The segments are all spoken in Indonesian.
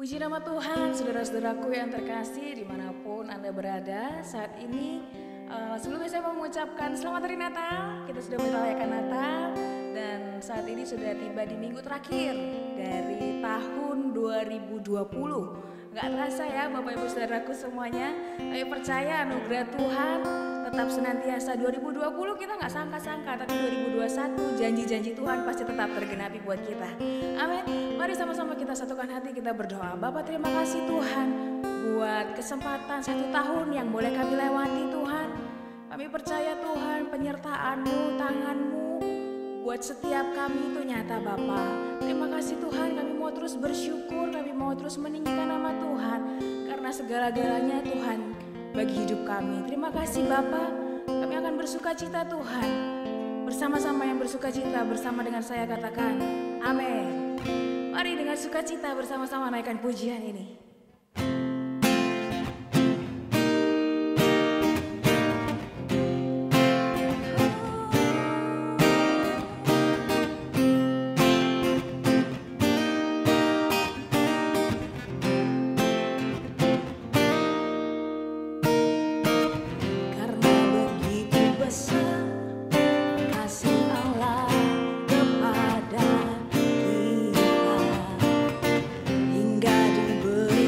Puji nama Tuhan, saudara-saudaraku yang terkasih dimanapun Anda berada saat ini. Sebelumnya saya mau mengucapkan selamat hari Natal. Kita sudah merayakan Natal dan saat ini sudah tiba di minggu terakhir dari tahun 2020. Gak terasa ya Bapak Ibu Saudaraku semuanya. Ayo percaya anugerah Tuhan tetap senantiasa. 2020 kita gak sangka-sangka, tapi 2021 janji-janji Tuhan pasti tetap tergenapi buat kita. Amin. Mari sama-sama kita satukan hati, kita berdoa. Bapak, terima kasih Tuhan buat kesempatan 1 tahun yang boleh kami lewati Tuhan. Kami percaya Tuhan penyertaan-Mu, tangan-Mu buat setiap kami itu nyata Bapa. Terima kasih Tuhan, kami mau terus bersyukur, kami mau terus meninggikan nama Tuhan karena segala-galanya Tuhan bagi hidup kami. Terima kasih Bapa, kami akan bersukacita Tuhan. Bersama-sama yang bersukacita, bersama dengan saya katakan amin. Mari dengan sukacita bersama-sama naikkan pujian ini. Hingga diberi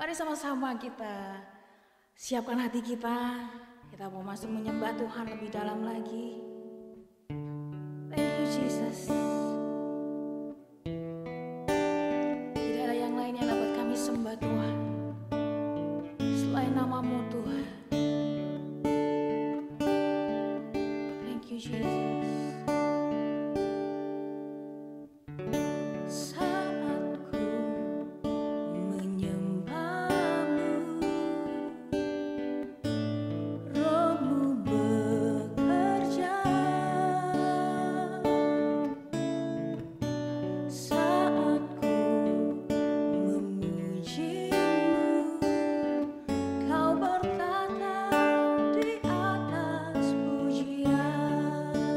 Mari sama-sama kita siapkan hati kita. Kita mau masuk menyembah Tuhan lebih dalam lagi. Thank you Jesus. Tidak ada yang lain yang dapat kami sembah Tuhan selain nama-Mu Tuhan. Thank you Jesus. Kau bertata di atas pujian.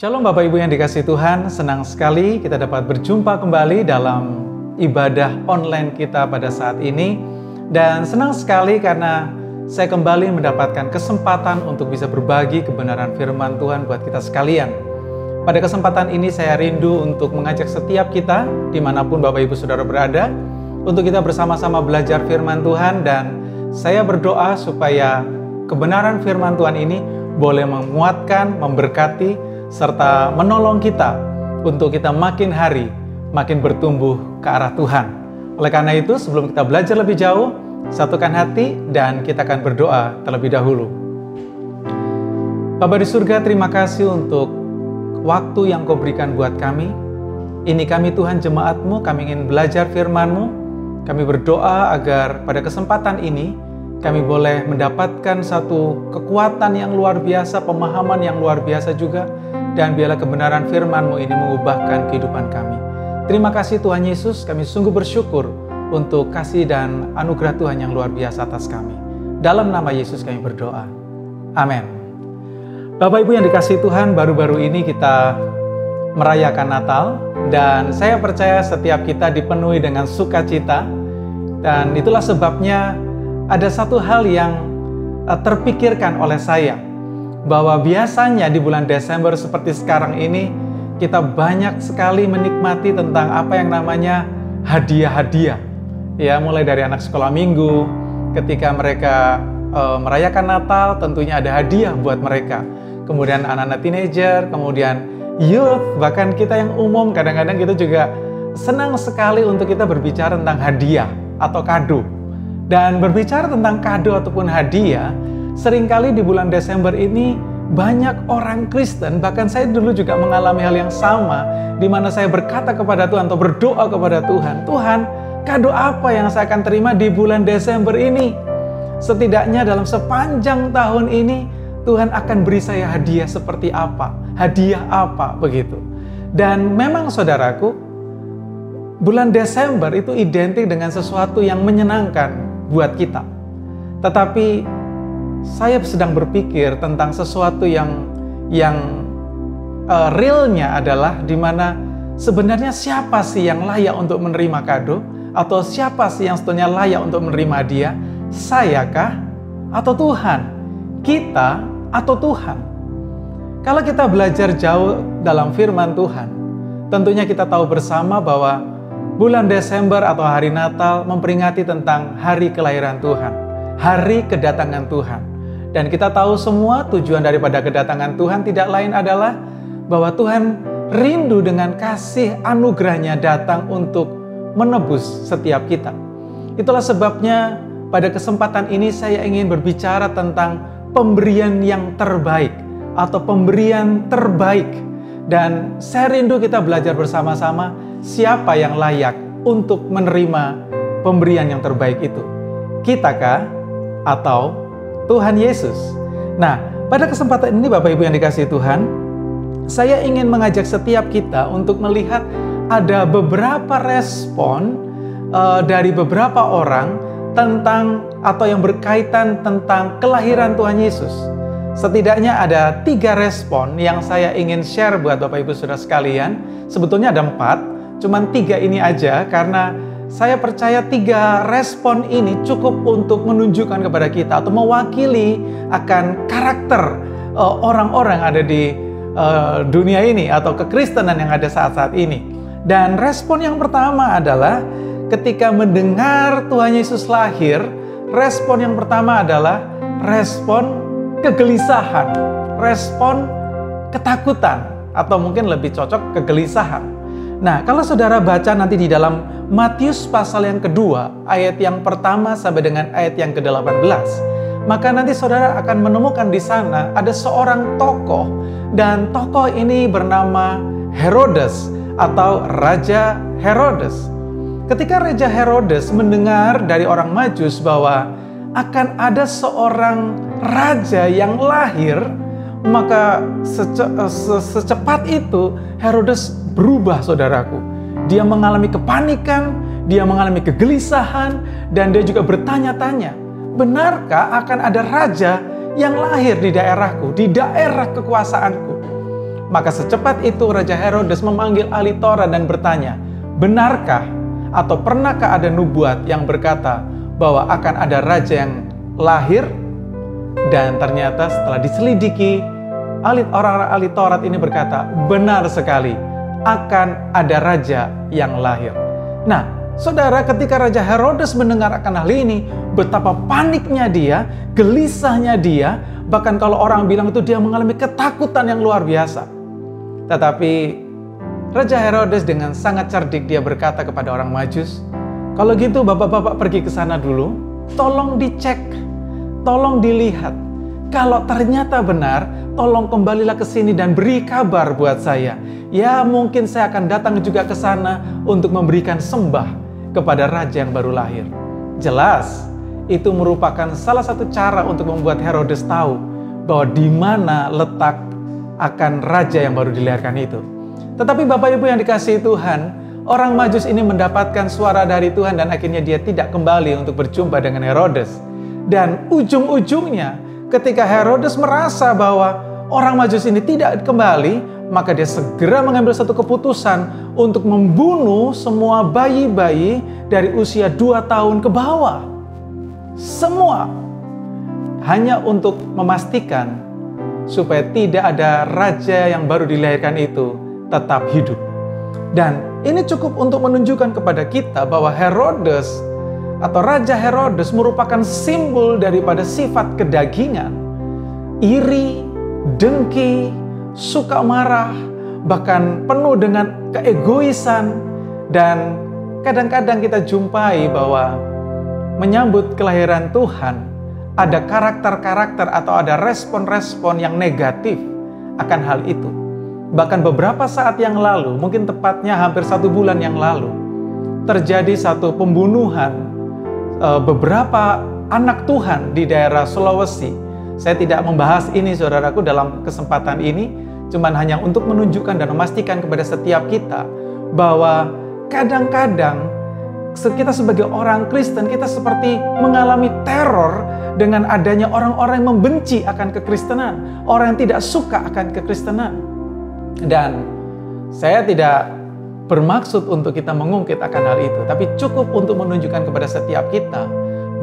Shalom Bapak Ibu yang dikasihi Tuhan, senang sekali kita dapat berjumpa kembali dalam ibadah online kita pada saat ini. Dan senang sekali karena saya kembali mendapatkan kesempatan untuk bisa berbagi kebenaran firman Tuhan buat kita sekalian. Pada kesempatan ini saya rindu untuk mengajak setiap kita, dimanapun Bapak Ibu Saudara berada, untuk kita bersama-sama belajar firman Tuhan. Dan saya berdoa supaya kebenaran firman Tuhan ini boleh menguatkan, memberkati, serta menolong kita untuk kita makin hari makin bertumbuh ke arah Tuhan. Oleh karena itu, sebelum kita belajar lebih jauh, satukan hati dan kita akan berdoa terlebih dahulu. Bapa di surga, terima kasih untuk waktu yang Kau berikan buat kami. Ini kami Tuhan jemaat-Mu, kami ingin belajar firman-Mu. Kami berdoa agar pada kesempatan ini kami boleh mendapatkan satu kekuatan yang luar biasa, pemahaman yang luar biasa juga. Dan biarlah kebenaran firman-Mu ini mengubahkan kehidupan kami. Terima kasih Tuhan Yesus, kami sungguh bersyukur untuk kasih dan anugerah Tuhan yang luar biasa atas kami. Dalam nama Yesus kami berdoa. Amin. Bapak Ibu yang dikasihi Tuhan, baru-baru ini kita merayakan Natal. Dan saya percaya setiap kita dipenuhi dengan sukacita. Dan itulah sebabnya ada satu hal yang terpikirkan oleh saya, bahwa biasanya di bulan Desember seperti sekarang ini, kita banyak sekali menikmati tentang apa yang namanya hadiah-hadiah. Ya, mulai dari anak sekolah minggu, ketika mereka merayakan Natal, tentunya ada hadiah buat mereka. Kemudian anak-anak teenager, kemudian youth, bahkan kita yang umum, kadang-kadang kita juga senang sekali untuk kita berbicara tentang hadiah atau kado. Dan berbicara tentang kado ataupun hadiah, seringkali di bulan Desember ini banyak orang Kristen, bahkan saya dulu juga mengalami hal yang sama, di mana saya berkata kepada Tuhan atau berdoa kepada Tuhan, Tuhan, kado apa yang saya akan terima di bulan Desember ini? Setidaknya dalam sepanjang tahun ini, Tuhan akan beri saya hadiah seperti apa? Hadiah apa? Begitu. Dan memang saudaraku, bulan Desember itu identik dengan sesuatu yang menyenangkan buat kita. Tetapi saya sedang berpikir tentang sesuatu yang realnya adalah di mana sebenarnya siapa sih yang layak untuk menerima kado, atau siapa sih yang sebetulnya layak untuk menerima hadiah? Saya kah atau Tuhan? Kita atau Tuhan? Kalau kita belajar jauh dalam firman Tuhan, tentunya kita tahu bersama bahwa bulan Desember atau hari Natal memperingati tentang hari kelahiran Tuhan, hari kedatangan Tuhan. Dan kita tahu semua tujuan daripada kedatangan Tuhan tidak lain adalah bahwa Tuhan rindu dengan kasih anugerahnya datang untuk menebus setiap kita. Itulah sebabnya pada kesempatan ini saya ingin berbicara tentang pemberian yang terbaik atau pemberian terbaik. Dan saya rindu kita belajar bersama-sama siapa yang layak untuk menerima pemberian yang terbaik itu. Kitakah atau Tuhan Yesus? Nah, pada kesempatan ini Bapak Ibu yang dikasihi Tuhan, saya ingin mengajak setiap kita untuk melihat ada beberapa respon dari beberapa orang tentang atau yang berkaitan tentang kelahiran Tuhan Yesus. Setidaknya ada 3 respon yang saya ingin share buat Bapak Ibu Saudara sekalian. Sebetulnya ada 4, cuman 3 ini aja karena saya percaya 3 respon ini cukup untuk menunjukkan kepada kita atau mewakili akan karakter orang-orang ada di dunia ini atau kekristenan yang ada saat-saat ini. Dan respon yang pertama adalah ketika mendengar Tuhan Yesus lahir, respon yang pertama adalah respon kegelisahan, respon ketakutan, atau mungkin lebih cocok kegelisahan. Nah, kalau saudara baca nanti di dalam Matius pasal yang kedua, ayat yang pertama sampai dengan ayat yang ke-18, maka nanti saudara akan menemukan di sana ada seorang tokoh, dan tokoh ini bernama Herodes atau Raja Herodes. Ketika Raja Herodes mendengar dari orang Majus bahwa akan ada seorang raja yang lahir, maka secepat itu Herodes berubah, saudaraku. Dia mengalami kepanikan, dia mengalami kegelisahan, dan dia juga bertanya-tanya, benarkah akan ada raja yang lahir di daerahku, di daerah kekuasaanku? Maka secepat itu Raja Herodes memanggil ahli Taurat dan bertanya, benarkah atau pernahkah ada nubuat yang berkata bahwa akan ada raja yang lahir? Dan ternyata setelah diselidiki, orang-orang ahli Taurat ini berkata, benar sekali, akan ada raja yang lahir. Nah, saudara, ketika Raja Herodes mendengar akan hal ini, betapa paniknya dia, gelisahnya dia, bahkan kalau orang bilang itu dia mengalami ketakutan yang luar biasa. Tetapi Raja Herodes dengan sangat cerdik dia berkata kepada orang Majus, kalau gitu bapak-bapak pergi ke sana dulu, tolong dicek, tolong dilihat. Kalau ternyata benar, tolong kembalilah ke sini dan beri kabar buat saya. Ya mungkin saya akan datang juga ke sana untuk memberikan sembah kepada raja yang baru lahir. Jelas, itu merupakan salah satu cara untuk membuat Herodes tahu bahwa di mana letak akan raja yang baru dilahirkan itu. Tetapi Bapak Ibu yang dikasihi Tuhan, orang Majus ini mendapatkan suara dari Tuhan dan akhirnya dia tidak kembali untuk berjumpa dengan Herodes. Dan ujung-ujungnya ketika Herodes merasa bahwa orang Majus ini tidak kembali, maka dia segera mengambil satu keputusan untuk membunuh semua bayi-bayi dari usia 2 tahun ke bawah. Semua. Hanya untuk memastikan supaya tidak ada raja yang baru dilahirkan itu tetap hidup. Dan ini cukup untuk menunjukkan kepada kita bahwa Herodes atau Raja Herodes merupakan simbol daripada sifat kedagingan, iri, dengki, suka marah, bahkan penuh dengan keegoisan. Dan kadang-kadang kita jumpai bahwa menyambut kelahiran Tuhan ada karakter-karakter atau ada respon-respon yang negatif akan hal itu. Bahkan beberapa saat yang lalu, mungkin tepatnya hampir 1 bulan yang lalu, terjadi satu pembunuhan beberapa anak Tuhan di daerah Sulawesi. Saya tidak membahas ini saudaraku dalam kesempatan ini, cuman hanya untuk menunjukkan dan memastikan kepada setiap kita bahwa kadang-kadang kita sebagai orang Kristen, kita seperti mengalami teror dengan adanya orang-orang yang membenci akan kekristenan, orang yang tidak suka akan kekristenan. Dan saya tidak bermaksud untuk kita mengungkit akan hal itu, tapi cukup untuk menunjukkan kepada setiap kita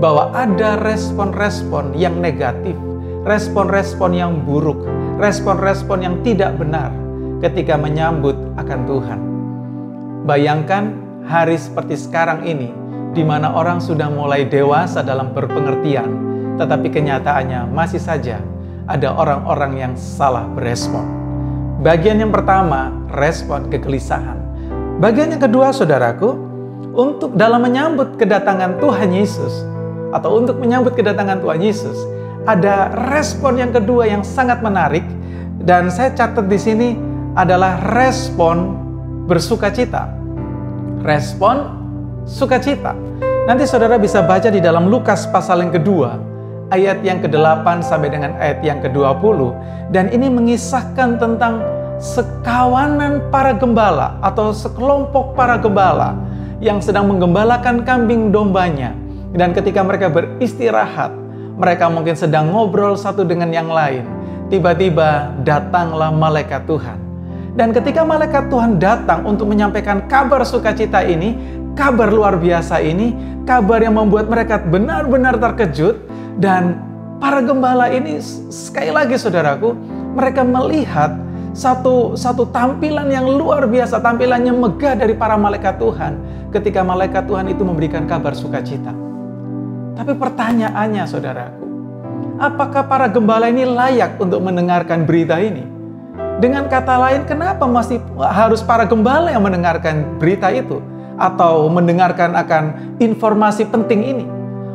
bahwa ada respon-respon yang negatif, respon-respon yang buruk, respon-respon yang tidak benar ketika menyambut akan Tuhan. Bayangkan hari seperti sekarang ini, di mana orang sudah mulai dewasa dalam berpengertian, tetapi kenyataannya masih saja ada orang-orang yang salah berespon. Bagian yang pertama, respon kegelisahan. Bagian yang kedua, saudaraku, untuk dalam menyambut kedatangan Tuhan Yesus, atau untuk menyambut kedatangan Tuhan Yesus, ada respon yang kedua yang sangat menarik, dan saya catat di sini adalah respon bersukacita. Respon sukacita. Nanti saudara bisa baca di dalam Lukas pasal yang kedua, ayat yang ke-8 sampai dengan ayat yang ke-20. Dan ini mengisahkan tentang sekawanan para gembala atau sekelompok para gembala yang sedang menggembalakan kambing dombanya. Dan ketika mereka beristirahat, mereka mungkin sedang ngobrol satu dengan yang lain. Tiba-tiba datanglah malaikat Tuhan. Dan ketika malaikat Tuhan datang untuk menyampaikan kabar sukacita ini, kabar luar biasa ini, kabar yang membuat mereka benar-benar terkejut. Dan para gembala ini, sekali lagi saudaraku, mereka melihat satu tampilan yang luar biasa, tampilannya megah dari para malaikat Tuhan ketika malaikat Tuhan itu memberikan kabar sukacita. Tapi pertanyaannya saudaraku, apakah para gembala ini layak untuk mendengarkan berita ini? Dengan kata lain, kenapa masih harus para gembala yang mendengarkan berita itu atau mendengarkan akan informasi penting ini?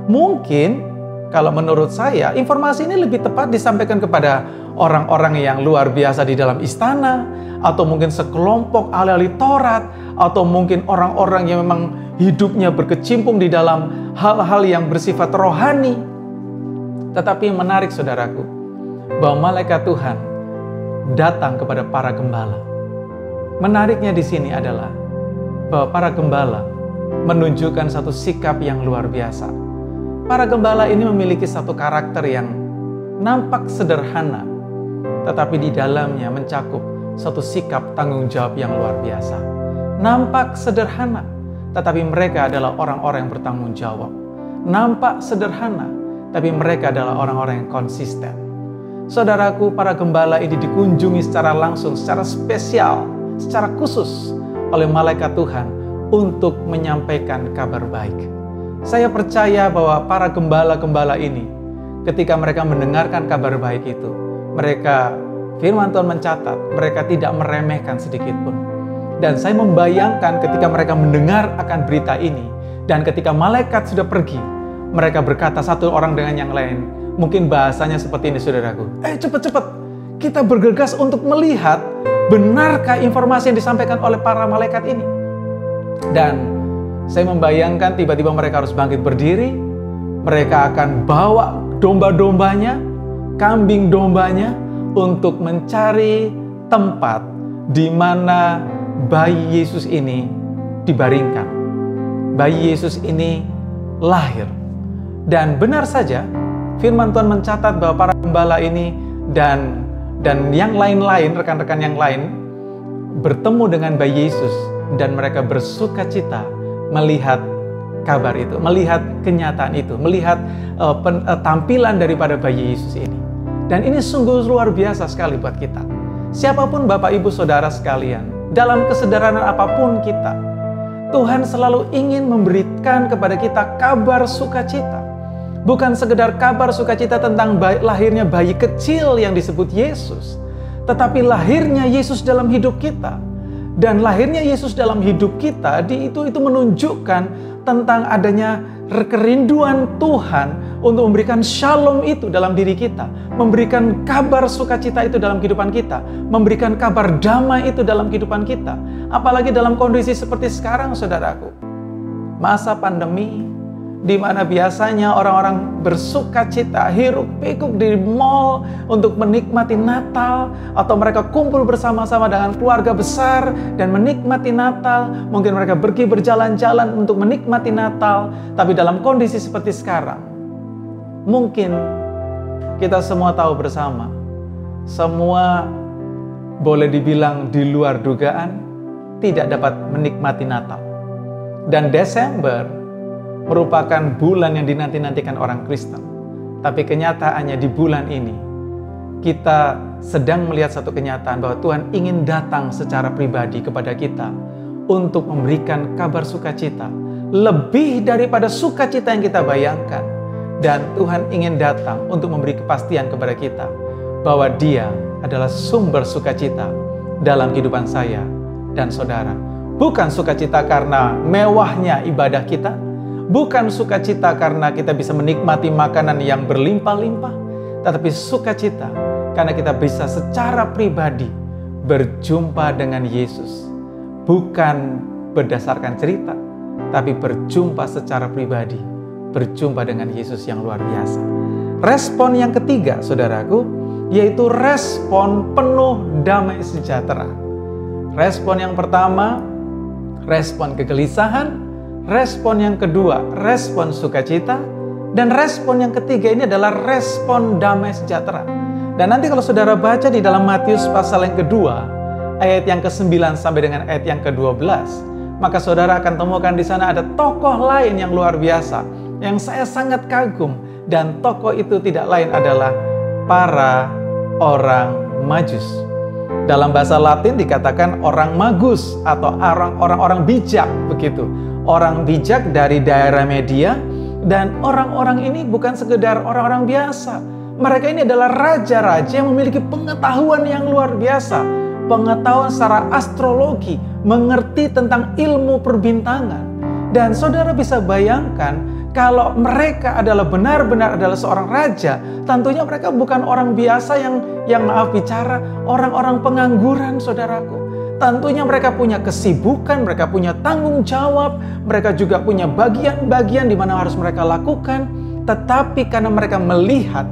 Mungkin kalau menurut saya, informasi ini lebih tepat disampaikan kepada orang-orang yang luar biasa di dalam istana, atau mungkin sekelompok ahli-ahli Taurat, atau mungkin orang-orang yang memang hidupnya berkecimpung di dalam hal-hal yang bersifat rohani. Tetapi menarik saudaraku, bahwa malaikat Tuhan datang kepada para gembala. Menariknya di sini adalah bahwa para gembala menunjukkan satu sikap yang luar biasa. Para gembala ini memiliki satu karakter yang nampak sederhana, tetapi di dalamnya mencakup satu sikap tanggung jawab yang luar biasa. Nampak sederhana, tetapi mereka adalah orang-orang yang bertanggung jawab. Nampak sederhana, tapi mereka adalah orang-orang yang konsisten. Saudaraku, para gembala ini dikunjungi secara langsung, secara spesial, secara khusus oleh malaikat Tuhan untuk menyampaikan kabar baik. Saya percaya bahwa para gembala-gembala ini, ketika mereka mendengarkan kabar baik itu, mereka, firman Tuhan mencatat, mereka tidak meremehkan sedikit pun. Dan saya membayangkan ketika mereka mendengar akan berita ini, dan ketika malaikat sudah pergi, mereka berkata satu orang dengan yang lain. Mungkin bahasanya seperti ini, saudaraku. Cepat-cepat, kita bergegas untuk melihat benarkah informasi yang disampaikan oleh para malaikat ini. Dan saya membayangkan tiba-tiba mereka harus bangkit berdiri. Mereka akan bawa domba-dombanya, kambing dombanya, untuk mencari tempat di mana bayi Yesus ini dibaringkan. Bayi Yesus ini lahir. Dan benar saja, firman Tuhan mencatat bahwa para gembala ini dan yang lain-lain, rekan-rekan yang lain, bertemu dengan bayi Yesus dan mereka bersukacita melihat kabar itu, melihat kenyataan itu, melihat tampilan daripada bayi Yesus ini. Dan ini sungguh luar biasa sekali buat kita. Siapapun Bapak Ibu Saudara sekalian, dalam kesederhanaan apapun kita, Tuhan selalu ingin memberikan kepada kita kabar sukacita. Bukan sekedar kabar sukacita tentang lahirnya bayi kecil yang disebut Yesus, tetapi lahirnya Yesus dalam hidup kita. Dan lahirnya Yesus dalam hidup kita itu menunjukkan tentang adanya kerinduan Tuhan untuk memberikan shalom itu dalam diri kita, memberikan kabar sukacita itu dalam kehidupan kita, memberikan kabar damai itu dalam kehidupan kita. Apalagi dalam kondisi seperti sekarang, saudaraku, masa pandemi, di mana biasanya orang-orang bersukacita, hiruk-pikuk di mall untuk menikmati Natal, atau mereka kumpul bersama-sama dengan keluarga besar dan menikmati Natal. Mungkin mereka pergi berjalan-jalan untuk menikmati Natal. Tapi dalam kondisi seperti sekarang, mungkin kita semua tahu bersama, semua boleh dibilang di luar dugaan tidak dapat menikmati Natal. Dan Desember merupakan bulan yang dinanti-nantikan orang Kristen. Tapi kenyataannya di bulan ini, kita sedang melihat satu kenyataan bahwa Tuhan ingin datang secara pribadi kepada kita untuk memberikan kabar sukacita. Lebih daripada sukacita yang kita bayangkan. Dan Tuhan ingin datang untuk memberi kepastian kepada kita bahwa Dia adalah sumber sukacita dalam kehidupan saya dan saudara. Bukan sukacita karena mewahnya ibadah kita, bukan sukacita karena kita bisa menikmati makanan yang berlimpah-limpah, tetapi sukacita karena kita bisa secara pribadi berjumpa dengan Yesus. Bukan berdasarkan cerita, tapi berjumpa secara pribadi, berjumpa dengan Yesus yang luar biasa. Respon yang ketiga, saudaraku, yaitu respon penuh damai sejahtera. Respon yang pertama, respon kegelisahan. Respon yang kedua, respon sukacita. Dan respon yang ketiga ini adalah respon damai sejahtera. Dan nanti kalau saudara baca di dalam Matius pasal yang kedua, ayat yang ke-9 sampai dengan ayat yang ke-12, maka saudara akan temukan di sana ada tokoh lain yang luar biasa, yang saya sangat kagum. Dan tokoh itu tidak lain adalah para orang Majus. Dalam bahasa Latin dikatakan orang magus atau orang-orang bijak, begitu. Orang bijak dari daerah Media, dan orang-orang ini bukan sekedar orang-orang biasa. Mereka ini adalah raja-raja yang memiliki pengetahuan yang luar biasa, pengetahuan secara astrologi, mengerti tentang ilmu perbintangan. Dan saudara bisa bayangkan kalau mereka adalah benar-benar adalah seorang raja, tentunya mereka bukan orang biasa yang maaf bicara, orang-orang pengangguran, saudaraku. Tentunya mereka punya kesibukan, mereka punya tanggung jawab, mereka juga punya bagian-bagian di mana harus mereka lakukan. Tetapi karena mereka melihat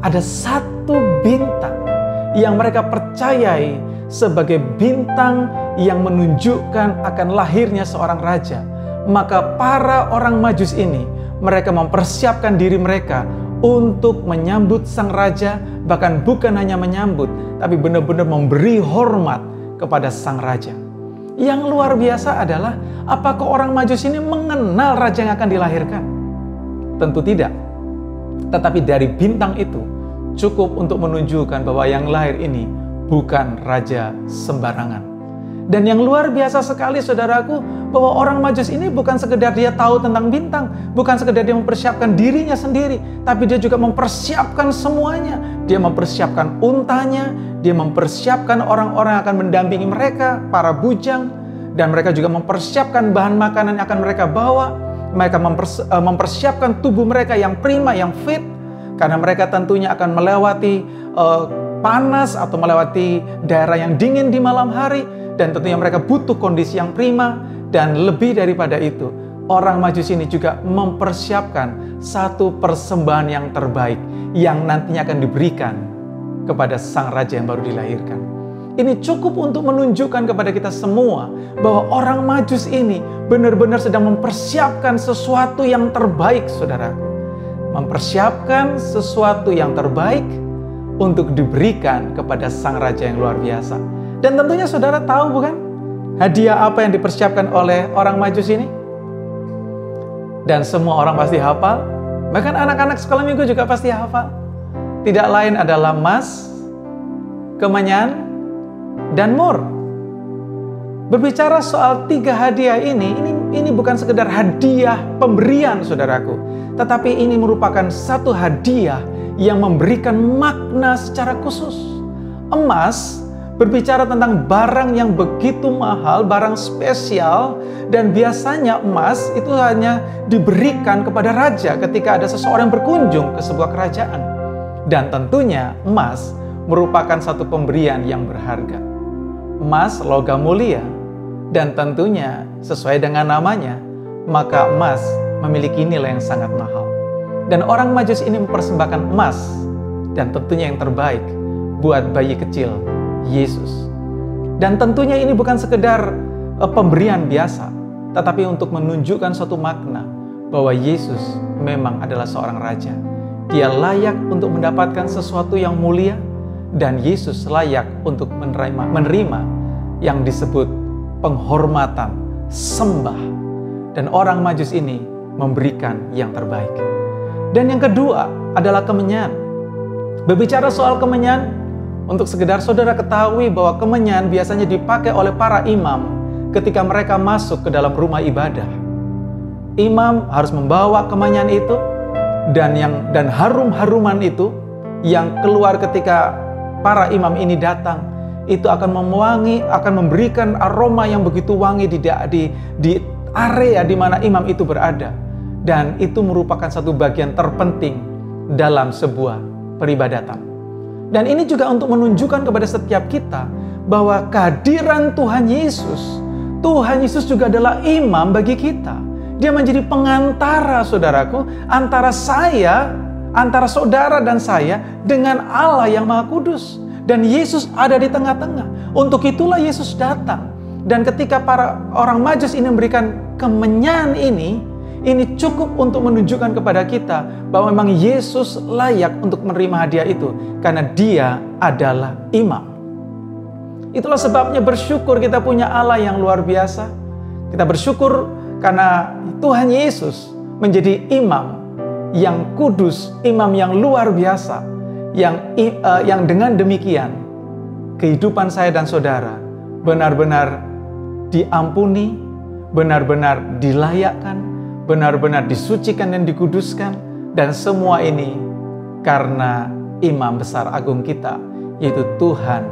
ada satu bintang yang mereka percayai sebagai bintang yang menunjukkan akan lahirnya seorang raja, maka para orang Majus ini, mereka mempersiapkan diri mereka untuk menyambut sang raja, bahkan bukan hanya menyambut, tapi benar-benar memberi hormat kepada sang raja. Yang luar biasa adalah, apakah orang Majus ini mengenal raja yang akan dilahirkan? Tentu tidak. Tetapi dari bintang itu cukup untuk menunjukkan bahwa yang lahir ini bukan raja sembarangan. Dan yang luar biasa sekali, saudaraku, bahwa orang Majus ini bukan sekedar dia tahu tentang bintang, bukan sekedar dia mempersiapkan dirinya sendiri, tapi dia juga mempersiapkan semuanya. Dia mempersiapkan untanya, dia mempersiapkan orang-orang yang akan mendampingi mereka, para bujang, dan mereka juga mempersiapkan bahan makanan yang akan mereka bawa. Mereka mempersiapkan tubuh mereka yang prima, yang fit, karena mereka tentunya akan melewati panas atau melewati daerah yang dingin di malam hari. Dan tentunya mereka butuh kondisi yang prima. Dan lebih daripada itu, orang Majus ini juga mempersiapkan satu persembahan yang terbaik yang nantinya akan diberikan kepada sang raja yang baru dilahirkan. Ini cukup untuk menunjukkan kepada kita semua bahwa orang Majus ini benar-benar sedang mempersiapkan sesuatu yang terbaik, saudaraku. Mempersiapkan sesuatu yang terbaik untuk diberikan kepada sang raja yang luar biasa. Dan tentunya saudara tahu bukan, hadiah apa yang dipersiapkan oleh orang Majus ini? Dan semua orang pasti hafal, bahkan anak-anak sekolah minggu juga pasti hafal. Tidak lain adalah emas, kemenyan, dan mur. Berbicara soal 3 hadiah ini bukan sekedar hadiah pemberian, saudaraku, tetapi ini merupakan satu hadiah yang memberikan makna secara khusus. Emas berbicara tentang barang yang begitu mahal, barang spesial, dan biasanya emas itu hanya diberikan kepada raja ketika ada seseorang yang berkunjung ke sebuah kerajaan. Dan tentunya emas merupakan satu pemberian yang berharga. Emas logam mulia, dan tentunya sesuai dengan namanya, maka emas memiliki nilai yang sangat mahal. Dan orang Majus ini mempersembahkan emas, dan tentunya yang terbaik buat bayi kecil Yesus. Dan tentunya ini bukan sekedar pemberian biasa, tetapi untuk menunjukkan suatu makna bahwa Yesus memang adalah seorang raja. Dia layak untuk mendapatkan sesuatu yang mulia, dan Yesus layak untuk menerima yang disebut penghormatan, sembah. Dan orang Majus ini memberikan yang terbaik. Dan yang kedua adalah kemenyan. Berbicara soal kemenyan, untuk sekedar saudara ketahui bahwa kemenyan biasanya dipakai oleh para imam ketika mereka masuk ke dalam rumah ibadah. Imam harus membawa kemenyan itu, dan harum-haruman itu yang keluar ketika para imam ini datang, itu akan mewangi, akan memberikan aroma yang begitu wangi di area di mana imam itu berada. Dan itu merupakan satu bagian terpenting dalam sebuah peribadatan. Dan ini juga untuk menunjukkan kepada setiap kita bahwa kehadiran Tuhan Yesus juga adalah imam bagi kita. Dia menjadi pengantara, saudaraku, antara saudara dan saya dengan Allah yang Maha Kudus. Dan Yesus ada di tengah-tengah. Untuk itulah Yesus datang. Dan ketika para orang Majus ini memberikan kemenyan ini cukup untuk menunjukkan kepada kita bahwa memang Yesus layak untuk menerima hadiah itu, karena dia adalah imam. Itulah sebabnya bersyukur kita punya Allah yang luar biasa. Kita bersyukur karena Tuhan Yesus menjadi imam yang kudus, imam yang luar biasa, yang dengan demikian kehidupan saya dan saudara benar-benar diampuni, benar-benar dilayakkan, benar-benar disucikan dan dikuduskan, dan semua ini karena imam besar agung kita, yaitu Tuhan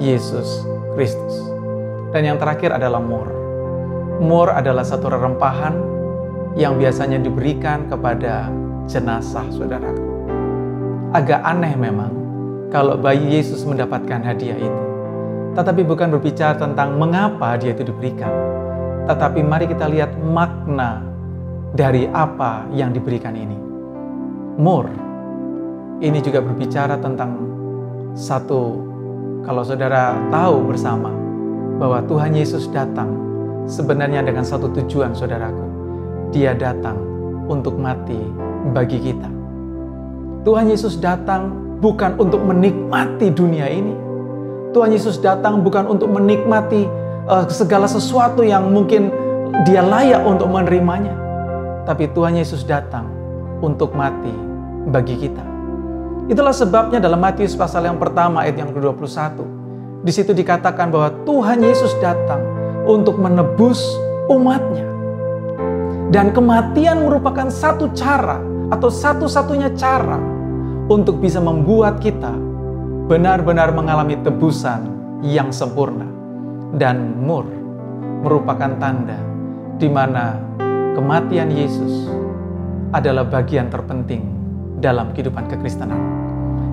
Yesus Kristus. Dan yang terakhir adalah mur. Mur adalah satu rerempahan yang biasanya diberikan kepada jenazah, saudaraku. Agak aneh memang kalau bayi Yesus mendapatkan hadiah itu. Tetapi bukan berbicara tentang mengapa dia itu diberikan, tetapi mari kita lihat makna dari apa yang diberikan ini. Mur ini juga berbicara tentang satu, kalau saudara tahu bersama bahwa Tuhan Yesus datang sebenarnya dengan satu tujuan, saudaraku. Dia datang untuk mati bagi kita. Tuhan Yesus datang bukan untuk menikmati dunia ini. Tuhan Yesus datang bukan untuk menikmati segala sesuatu yang mungkin dia layak untuk menerimanya. Tapi Tuhan Yesus datang untuk mati bagi kita. Itulah sebabnya dalam Matius pasal yang pertama ayat yang ke-21. Di situ dikatakan bahwa Tuhan Yesus datang untuk menebus umatnya. Dan kematian merupakan satu cara atau satu-satunya cara untuk bisa membuat kita benar-benar mengalami tebusan yang sempurna. Dan mur merupakan tanda di mana kematian Yesus adalah bagian terpenting dalam kehidupan kekristenan.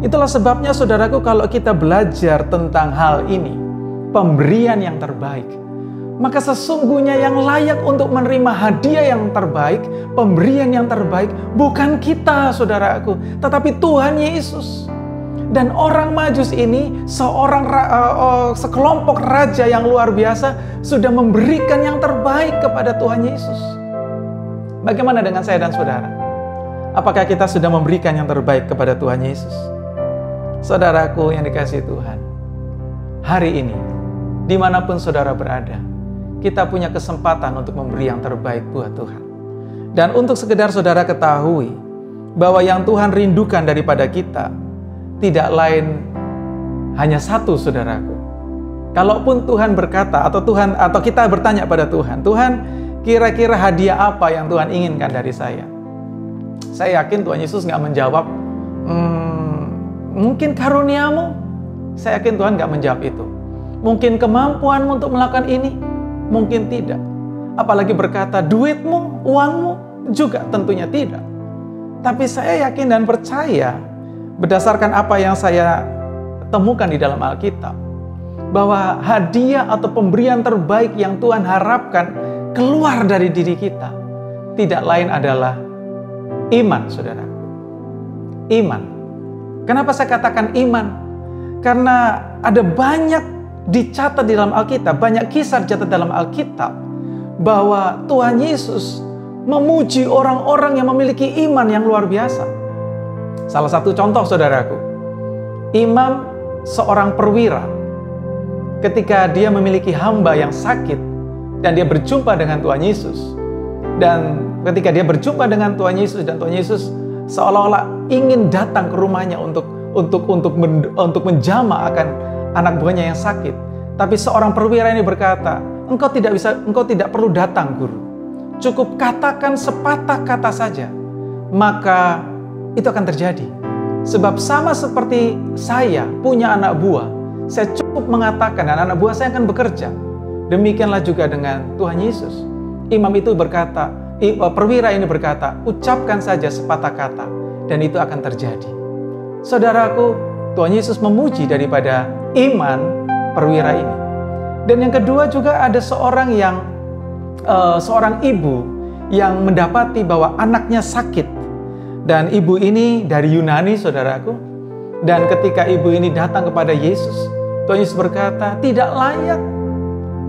Itulah sebabnya saudaraku, kalau kita belajar tentang hal ini, pemberian yang terbaik, maka sesungguhnya yang layak untuk menerima hadiah yang terbaik, pemberian yang terbaik, bukan kita saudaraku, tetapi Tuhan Yesus. Dan orang Majus ini, sekelompok raja yang luar biasa, sudah memberikan yang terbaik kepada Tuhan Yesus. Bagaimana dengan saya dan saudara? Apakah kita sudah memberikan yang terbaik kepada Tuhan Yesus? Saudaraku yang dikasihi Tuhan, hari ini, dimanapun saudara berada, kita punya kesempatan untuk memberi yang terbaik buat Tuhan. Dan untuk sekedar saudara ketahui, bahwa yang Tuhan rindukan daripada kita, tidak lain hanya satu saudaraku. Kalaupun Tuhan berkata, atau kita bertanya pada Tuhan, Tuhan, kira-kira hadiah apa yang Tuhan inginkan dari saya? Saya yakin Tuhan Yesus nggak menjawab, mungkin karuniamu. Saya yakin Tuhan nggak menjawab itu. Mungkin kemampuanmu untuk melakukan ini, mungkin tidak. Apalagi berkata duitmu, uangmu, juga tentunya tidak. Tapi saya yakin dan percaya, berdasarkan apa yang saya temukan di dalam Alkitab, bahwa hadiah atau pemberian terbaik yang Tuhan harapkan keluar dari diri kita, tidak lain adalah iman, saudara. Iman. Kenapa saya katakan iman? Karena ada banyak dicatat di dalam Alkitab, banyak kisah dicatat dalam Alkitab, bahwa Tuhan Yesus memuji orang-orang yang memiliki iman yang luar biasa. Salah satu contoh saudaraku, imam seorang perwira, ketika dia memiliki hamba yang sakit dan dia berjumpa dengan Tuhan Yesus, dan ketika dia berjumpa dengan Tuhan Yesus dan Tuhan Yesus seolah-olah ingin datang ke rumahnya untuk menjamah akan anak buahnya yang sakit, tapi seorang perwira ini berkata, engkau tidak perlu datang, guru, cukup katakan sepatah kata saja, maka itu akan terjadi. Sebab sama seperti saya punya anak buah, saya cukup mengatakan dan anak buah saya akan bekerja. Demikianlah juga dengan Tuhan Yesus. Imam itu berkata, perwira ini berkata, ucapkan saja sepatah kata dan itu akan terjadi. Saudaraku, Tuhan Yesus memuji daripada iman perwira ini. Dan yang kedua juga ada seorang ibu yang mendapati bahwa anaknya sakit. Dan ibu ini dari Yunani, saudaraku. Dan ketika ibu ini datang kepada Yesus, Tuhan Yesus berkata, tidak layak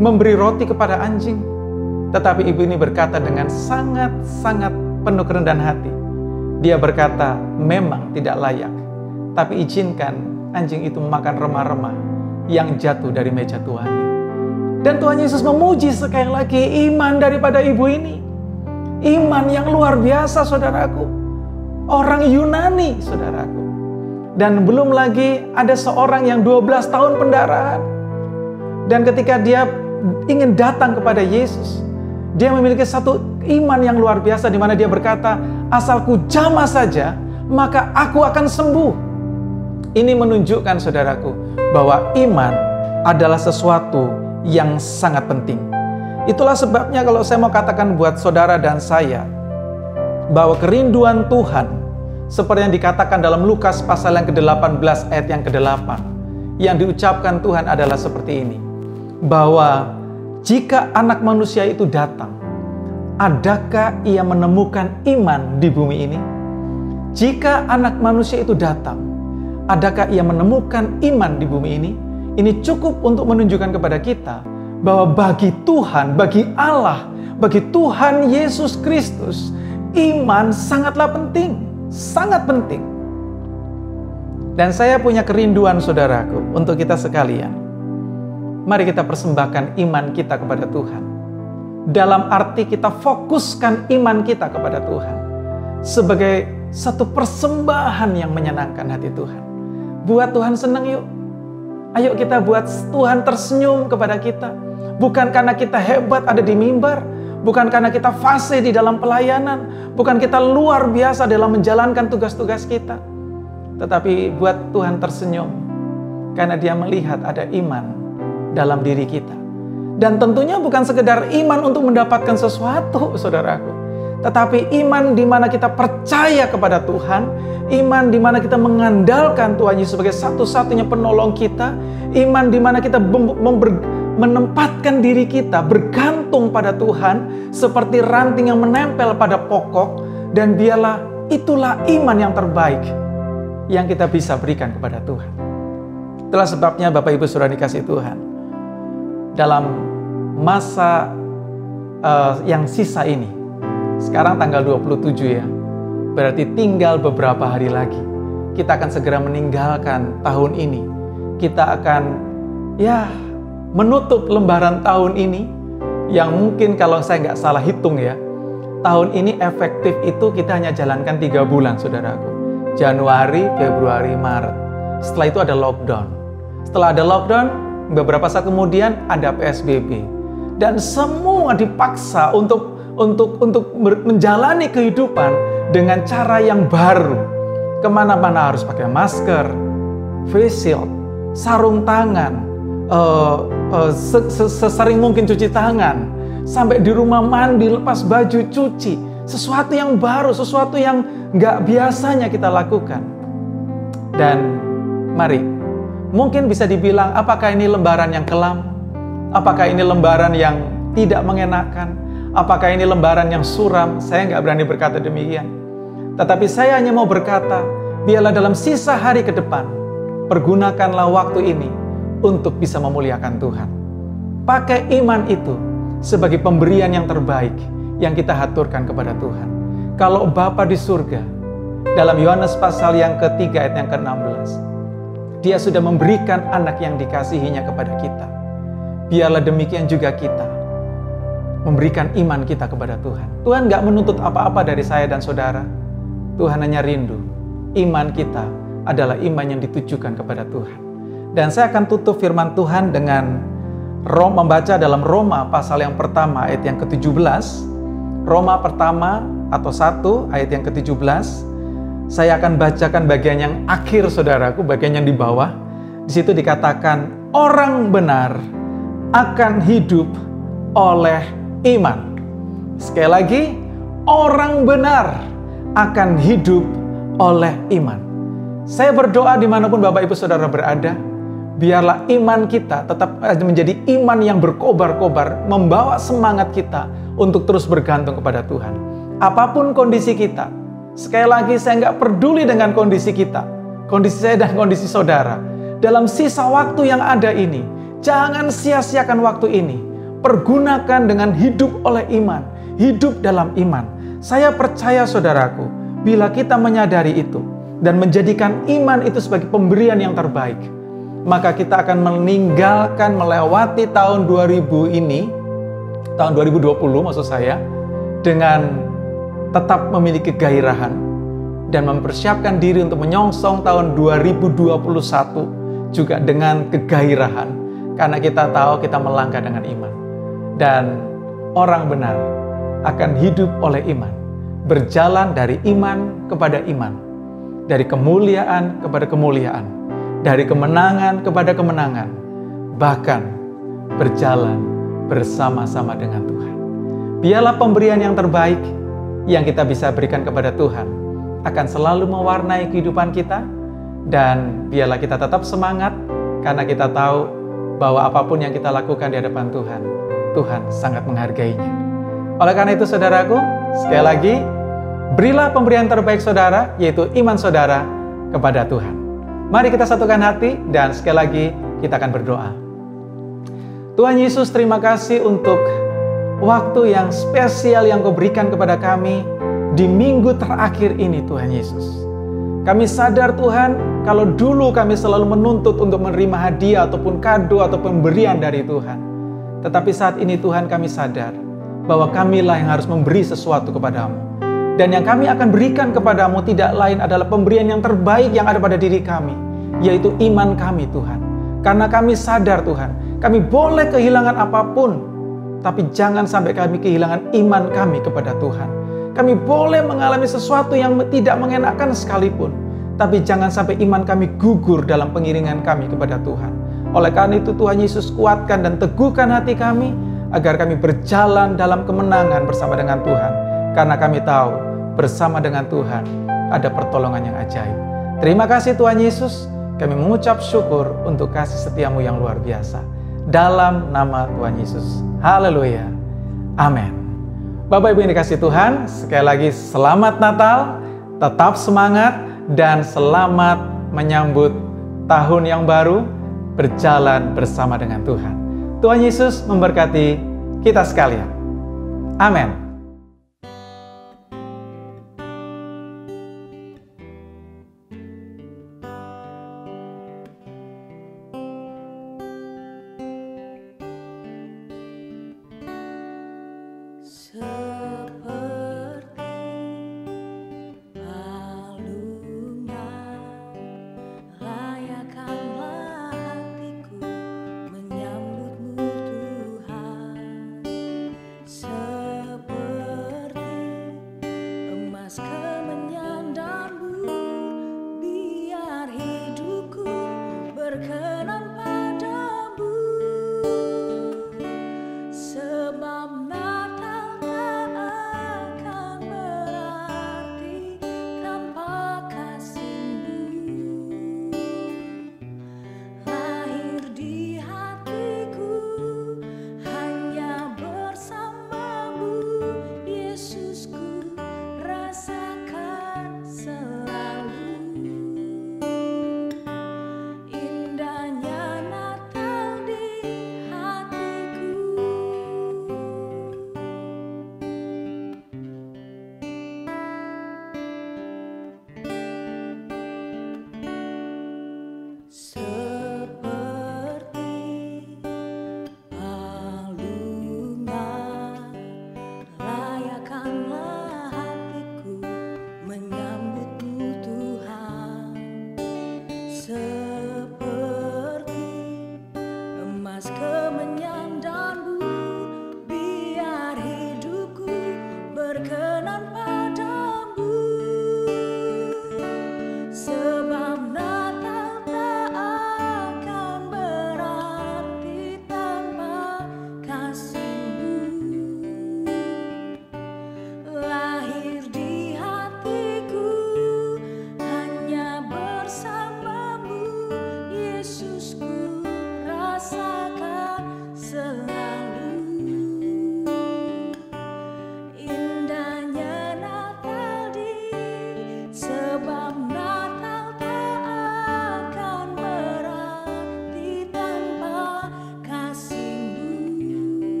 memberi roti kepada anjing. Tetapi ibu ini berkata dengan sangat-sangat penuh kerendahan hati. Dia berkata, memang tidak layak, tapi izinkan anjing itu memakan remah-remah yang jatuh dari meja tuannya. Dan Tuhan Yesus memuji sekali lagi iman daripada ibu ini. Iman yang luar biasa, saudaraku. Orang Yunani, saudaraku. Dan belum lagi ada seorang yang 12 tahun pendarahan. Dan ketika dia ingin datang kepada Yesus, dia memiliki satu iman yang luar biasa, di mana dia berkata, asalku jamah saja, maka aku akan sembuh. Ini menunjukkan, saudaraku, bahwa iman adalah sesuatu yang sangat penting. Itulah sebabnya kalau saya mau katakan buat saudara dan saya, bahwa kerinduan Tuhan, seperti yang dikatakan dalam Lukas pasal yang ke-18 ayat yang ke-8, yang diucapkan Tuhan adalah seperti ini, bahwa jika anak manusia itu datang, adakah ia menemukan iman di bumi ini? Jika anak manusia itu datang, adakah ia menemukan iman di bumi ini? Ini cukup untuk menunjukkan kepada kita bahwa bagi Tuhan, bagi Allah, bagi Tuhan Yesus Kristus, iman sangatlah penting, sangat penting. Dan saya punya kerinduan saudaraku untuk kita sekalian. Mari kita persembahkan iman kita kepada Tuhan. Dalam arti kita fokuskan iman kita kepada Tuhan. Sebagai satu persembahan yang menyenangkan hati Tuhan. Buat Tuhan senang yuk. Ayo kita buat Tuhan tersenyum kepada kita. Bukan karena kita hebat ada di mimbar. Bukan karena kita fasih di dalam pelayanan. Bukan kita luar biasa dalam menjalankan tugas-tugas kita. Tetapi buat Tuhan tersenyum. Karena Dia melihat ada iman dalam diri kita. Dan tentunya bukan sekedar iman untuk mendapatkan sesuatu, saudaraku. Tetapi iman di mana kita percaya kepada Tuhan. Iman di mana kita mengandalkan Tuhan Yesus sebagai satu-satunya penolong kita. Iman di mana kita menempatkan diri kita bergantung pada Tuhan seperti ranting yang menempel pada pokok, dan biarlah itulah iman yang terbaik yang kita bisa berikan kepada Tuhan. Itulah sebabnya Bapak Ibu Saudara dikasih Tuhan, dalam masa yang sisa ini, sekarang tanggal 27 ya, berarti tinggal beberapa hari lagi kita akan segera meninggalkan tahun ini. Kita akan menutup lembaran tahun ini, yang mungkin kalau saya nggak salah hitung ya, tahun ini efektif itu kita hanya jalankan 3 bulan, saudaraku. Januari, Februari, Maret. Setelah itu ada lockdown. Setelah ada lockdown, beberapa saat kemudian ada PSBB. Dan semua dipaksa untuk menjalani kehidupan dengan cara yang baru. Kemana-mana harus pakai masker, face shield, sarung tangan, sesering mungkin cuci tangan, sampai di rumah mandi lepas baju cuci. Sesuatu yang baru, sesuatu yang nggak biasanya kita lakukan. Dan mari, mungkin bisa dibilang apakah ini lembaran yang kelam? Apakah ini lembaran yang tidak mengenakan? Apakah ini lembaran yang suram? Saya nggak berani berkata demikian. Tetapi saya hanya mau berkata, biarlah dalam sisa hari ke depan, pergunakanlah waktu ini untuk bisa memuliakan Tuhan. Pakai iman itu sebagai pemberian yang terbaik yang kita haturkan kepada Tuhan. Kalau Bapa di surga, dalam Yohanes pasal yang ketiga ayat yang ke-16, Dia sudah memberikan anak yang dikasihinya kepada kita. Biarlah demikian juga kita memberikan iman kita kepada Tuhan. Tuhan gak menuntut apa-apa dari saya dan saudara. Tuhan hanya rindu iman kita adalah iman yang ditujukan kepada Tuhan. Dan saya akan tutup firman Tuhan dengan membaca dalam Roma pasal yang pertama ayat yang ke-17. Roma pertama atau 1 ayat yang ke-17. Saya akan bacakan bagian yang akhir, saudaraku, bagian yang di bawah. Di situ dikatakan orang benar akan hidup oleh iman. Sekali lagi, orang benar akan hidup oleh iman. Saya berdoa dimanapun Bapak Ibu Saudara berada, biarlah iman kita tetap menjadi iman yang berkobar-kobar, membawa semangat kita untuk terus bergantung kepada Tuhan. Apapun kondisi kita, sekali lagi saya nggak peduli dengan kondisi kita, kondisi saya dan kondisi saudara. Dalam sisa waktu yang ada ini, jangan sia-siakan waktu ini. Pergunakan dengan hidup oleh iman, hidup dalam iman. Saya percaya saudaraku, bila kita menyadari itu dan menjadikan iman itu sebagai pemberian yang terbaik, maka kita akan meninggalkan melewati tahun 2000 ini, tahun 2020 maksud saya, dengan tetap memiliki kegairahan dan mempersiapkan diri untuk menyongsong tahun 2021 juga dengan kegairahan, karena kita tahu kita melangkah dengan iman. Dan orang benar akan hidup oleh iman, berjalan dari iman kepada iman, dari kemuliaan kepada kemuliaan, dari kemenangan kepada kemenangan, bahkan berjalan bersama-sama dengan Tuhan. Biarlah pemberian yang terbaik yang kita bisa berikan kepada Tuhan akan selalu mewarnai kehidupan kita, dan biarlah kita tetap semangat karena kita tahu bahwa apapun yang kita lakukan di hadapan Tuhan, Tuhan sangat menghargainya. Oleh karena itu saudaraku, sekali lagi, berilah pemberian terbaik saudara, yaitu iman saudara kepada Tuhan. Mari kita satukan hati dan sekali lagi kita akan berdoa. Tuhan Yesus, terima kasih untuk waktu yang spesial yang Kau berikan kepada kami di minggu terakhir ini, Tuhan Yesus. Kami sadar Tuhan, kalau dulu kami selalu menuntut untuk menerima hadiah ataupun kado atau pemberian dari Tuhan. Tetapi saat ini Tuhan, kami sadar bahwa kamilah yang harus memberi sesuatu kepadamu. Dan yang kami akan berikan kepadamu tidak lain adalah pemberian yang terbaik yang ada pada diri kami, yaitu iman kami Tuhan. Karena kami sadar Tuhan, kami boleh kehilangan apapun, tapi jangan sampai kami kehilangan iman kami kepada Tuhan. Kami boleh mengalami sesuatu yang tidak mengenakan sekalipun, tapi jangan sampai iman kami gugur dalam pengiringan kami kepada Tuhan. Oleh karena itu Tuhan Yesus, kuatkan dan teguhkan hati kami, agar kami berjalan dalam kemenangan bersama dengan Tuhan. Karena kami tahu, bersama dengan Tuhan ada pertolongan yang ajaib. Terima kasih Tuhan Yesus, kami mengucap syukur untuk kasih setiamu yang luar biasa. Dalam nama Tuhan Yesus. Haleluya. Amin. Bapak Ibu yang dikasihi Tuhan, sekali lagi selamat Natal, tetap semangat, dan selamat menyambut tahun yang baru, berjalan bersama dengan Tuhan. Tuhan Yesus memberkati kita sekalian. Amin.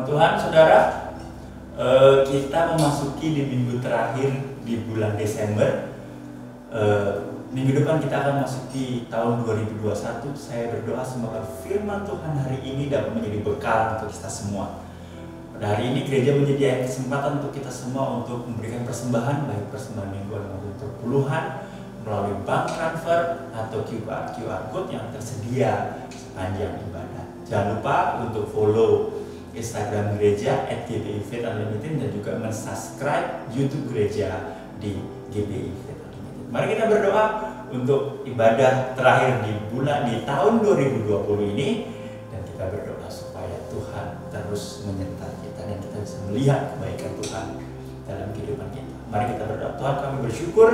Tuhan, saudara, kita memasuki di minggu terakhir di bulan Desember. Minggu depan kita akan masuki tahun 2021. Saya berdoa semoga firman Tuhan hari ini dapat menjadi bekal untuk kita semua. Pada hari ini gereja menyediakan kesempatan untuk kita semua untuk memberikan persembahan, baik persembahan mingguan maupun perpuluhan, melalui bank transfer atau QR code yang tersedia sepanjang ibadah. Jangan lupa untuk follow Instagram gereja @GBI-Faith-Unlimited dan juga men-subscribe YouTube gereja di GBI-Faith-Unlimited. Mari kita berdoa untuk ibadah terakhir di tahun 2020 ini, dan kita berdoa supaya Tuhan terus menyertai kita dan kita bisa melihat kebaikan Tuhan dalam kehidupan kita. Mari kita berdoa. Tuhan, kami bersyukur,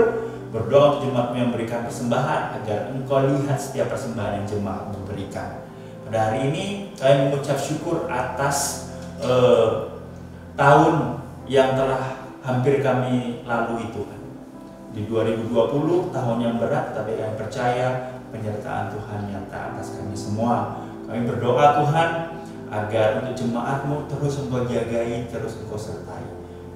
berdoa untuk jemaat-Mu yang memberikan persembahan, agar Engkau lihat setiap persembahan yang jemaat memberikan. Pada hari ini kami mengucap syukur atas tahun yang telah hampir kami lalui, Tuhan. Di 2020, tahun yang berat, tapi kami percaya penyertaan Tuhan nyata atas kami semua. Kami berdoa, Tuhan, agar untuk jemaat-Mu terus Engkau jagai, terus Engkau sertai.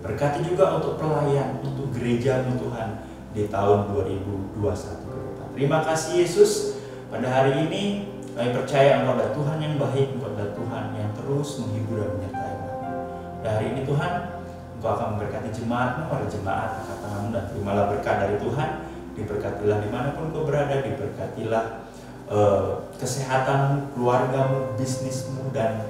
Berkati juga untuk pelayan, untuk gereja-Mu, Tuhan, di tahun 2021 ke depan. Terima kasih Yesus. Pada hari ini kami percaya Engkau adalah Tuhan yang baik, Engkau adalah Tuhan yang terus menghibur dan menyertai kami. Pada hari ini Tuhan, Engkau akan memberkati jemaat-Mu, para jemaat angkat tangan-Mu, dan terimalah berkat dari Tuhan. Diberkatilah dimanapun Engkau berada, diberkatilah kesehatan-Mu, keluarga-Mu, bisnis-Mu, dan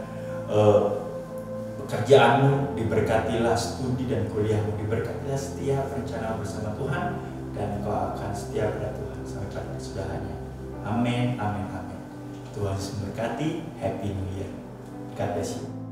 pekerjaan-Mu, diberkatilah studi dan kuliah-Mu, diberkatilah setiap rencana bersama Tuhan, dan Engkau akan setia pada Tuhan sampai pada kesudahannya. Amin, amin, amin. Tuhan Yesus memberkati. Happy New Year. God bless you.